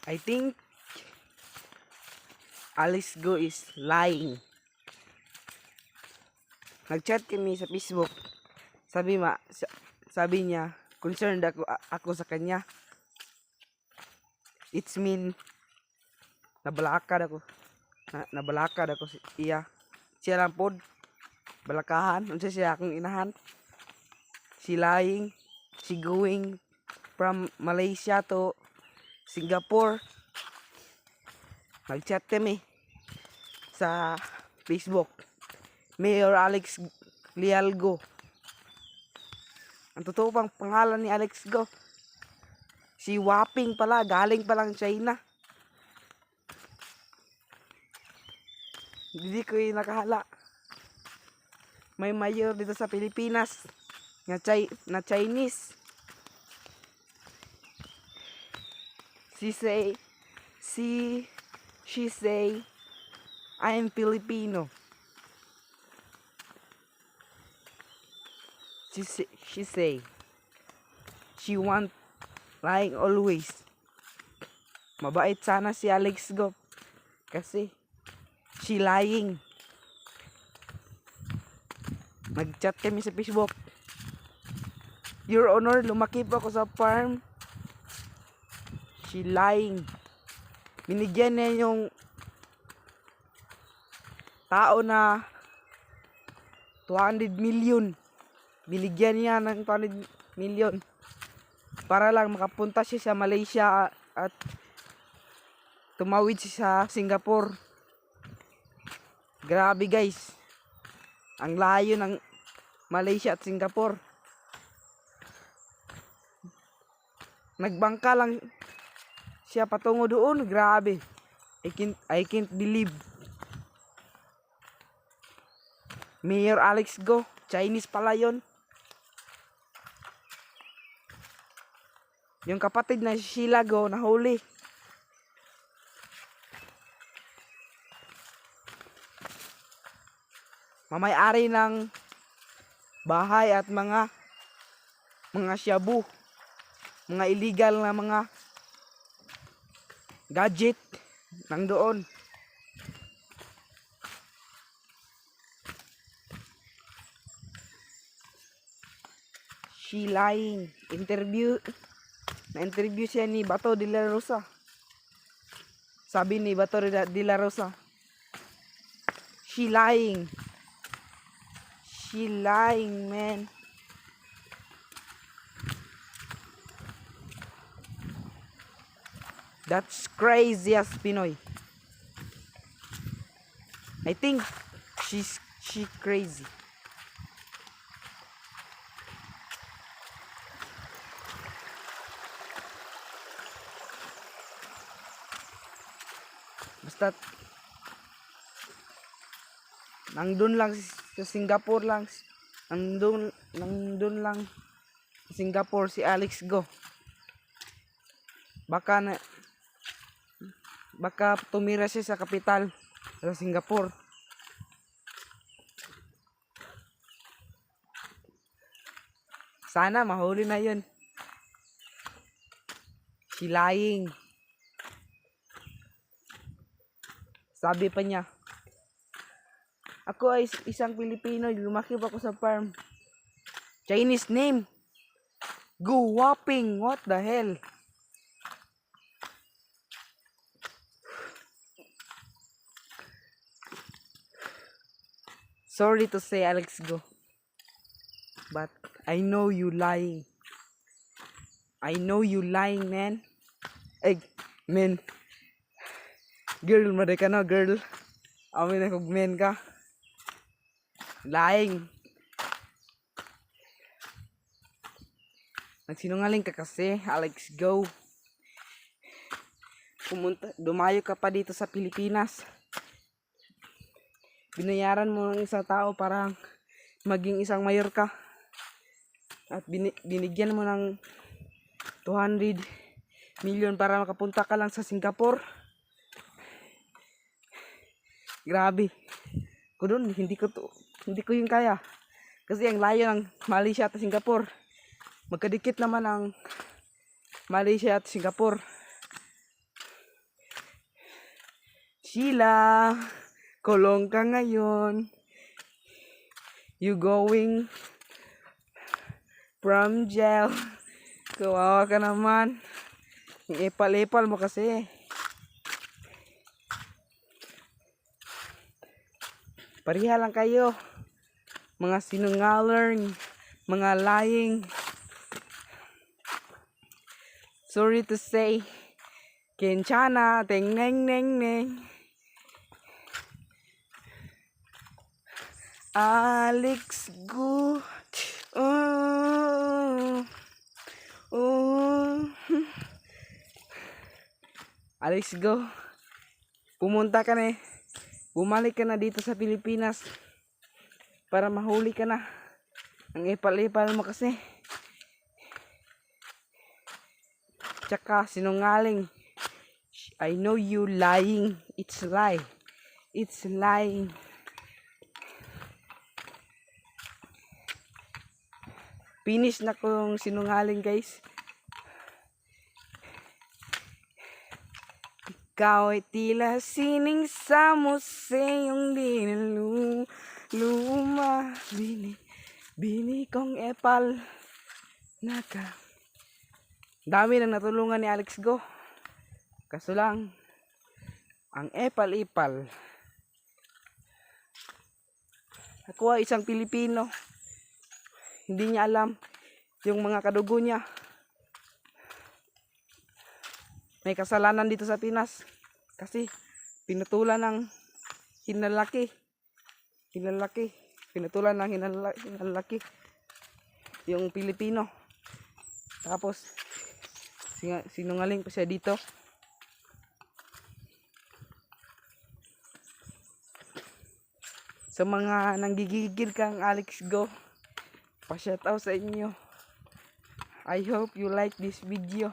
I think Alex Go is lying. Nag-chat kami sa Facebook. Sabi niya, concerned ako sa kanya. It's mean nabalakad ako. Nabalakad ako iya. Siya lang pod balakahan unsa siya akong inahan. She lying. She going from Malaysia to Singapore. Nag-chat kami sa Facebook. Mayor Alex Lialgo. Ang totoo pang pangalan ni Alex Go, si Waping pala, galing palang China. Hindi ko yung nakahala. May mayor dito sa Pilipinas na Chinese. She say, I am Filipino. She say, she want lying always. Mabait sana si Alex Go kasi she lying. Nag-chat kami sa Facebook. Your Honor, lumaki pa ako sa farm. She lying. Binigyan niya yung tao na 200 million. Binigyan niya ng 200 million para lang makapunta siya sa Malaysia at tumawid siya sa Singapore. Grabe guys. Ang layo ng Malaysia at Singapore. Nagbangka lang siya patungo doon. Grabe. I can't believe. Mayor Alex Go, Chinese pala yun. Yung kapatid na Sheila Go nahuli. Mamay-ari ng bahay at mga shabu, mga illegal na mga gadget nang doon. She lying. Na-interview siya ni Bato de la Rosa. Sabi ni Bato de la Rosa, she lying. She lying, man. That's crazy as Pinoy. I think she crazy. Basta nandun lang sa Singapore lang. Nandun lang sa Singapore si Alex Go. Baka tumira siya sa kapital sa Singapore. Sana mahuli na yun. She lying. Sabi pa niya, ako ay isang Pilipino, lumaki pa ako sa farm. Chinese name, Go Waping. What the hell? Sorry to say, Alex Go, but I know you lying. I know you lying, man. Ay, man. Girl, maday ka na, girl. Amin na kog men ka. Lying. Nagsinungaling ka kasi, Alex Go. Dumayo ka pa dito sa Pilipinas. Binayaran mo ng isang tao para maging isang mayor ka. At binigyan mo ng 200 million para makapunta ka lang sa Singapore. Grabe. Hindi ko yung kaya. Kasi ang layo ng Malaysia at Singapore. Magkadikit naman ang Malaysia at Singapore. Sheila, kulong ka ngayon. You going from jail. Kawawa ka naman. Yung ipal-ipal mo kasi. Pariha lang kayo. Mga sinungaling, mga lying. Sorry to say. Kenchana, teng neng neng neng. Alex Go. Oh. Oh. Alex Go. Pumunta ka na eh. Bumalik ka na dito sa Pilipinas. Para mahuli ka na. Ang ipal-ipal mo kasi. Tsaka sinungaling. I know you lying. It's lie. It's lying. Finish na kong sinungaling, guys. Ikaw ay tila sining sa museyong di luma. Bini kong epal. Dami nang natulungan ni Alex Go. Kaso lang, ang epal-ipal. Ako ay isang Pilipino. Hindi niya alam yung mga kadugo niya. May kasalanan dito sa Pinas. Kasi pinutulan ng hinalaki. Pinutulan ng hinalaki. Yung Pilipino. Tapos, sinungaling pa siya dito. Sa mga nanggigigil kang Alex Go, pa-shout out sa inyo. I hope you like this video.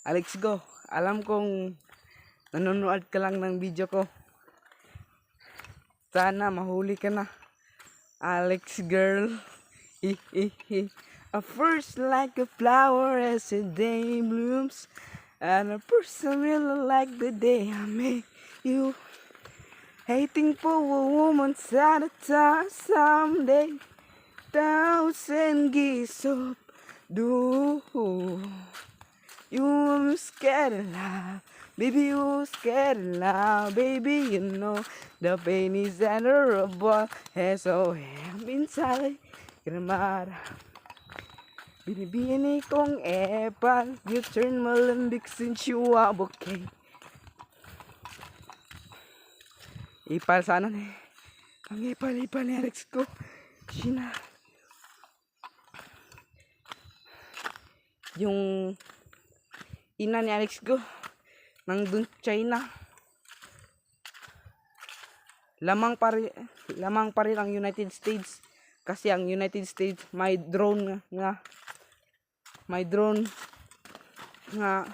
Alex Go, alam kong nanonood ka lang ng video ko. Sana mahuli ka na. Alex girl. A first like a flower as a day blooms, and a person really like the day I met you. Hating for a woman's at a time someday. Thousand geese of do. You scared of love, baby. You scared of love, baby. You know the pain is unbearable. Has so inside. Gramara. Binibini kong epal. You turn malambik since you are okay. Ipal sana ni. Ang ipal-ipal ni Alex Go. Sina. Yung ina ni Alex Go. Nandun China. Lamang pa rin ang United States. Kasi ang United States may drone nga. May drone nga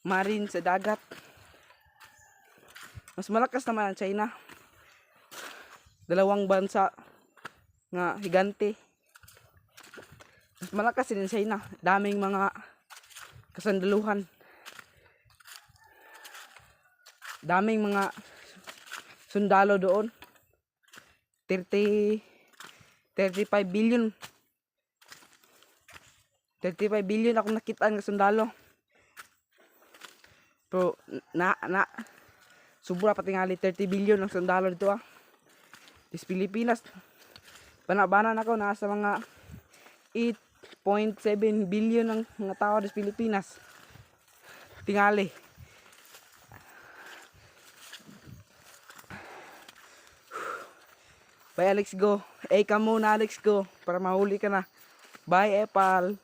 marine sa dagat. Mas malakas naman ang China. Dalawang bansa nga higante. Mas malakas din ang China. Daming mga kasandaluhan. Daming mga sundalo doon. 35 billion. 35 billion akong nakita ng sundalo. Pero sobra pa tingali 30 billion ng sundalo dito ah. Dis Pilipinas. Banabanan ako nasa mga 8.7 billion ng mga tao dis Pilipinas. Tingali. Bye Alex Go. Ka muna Alex Go para mahuli ka na. Bye Epal.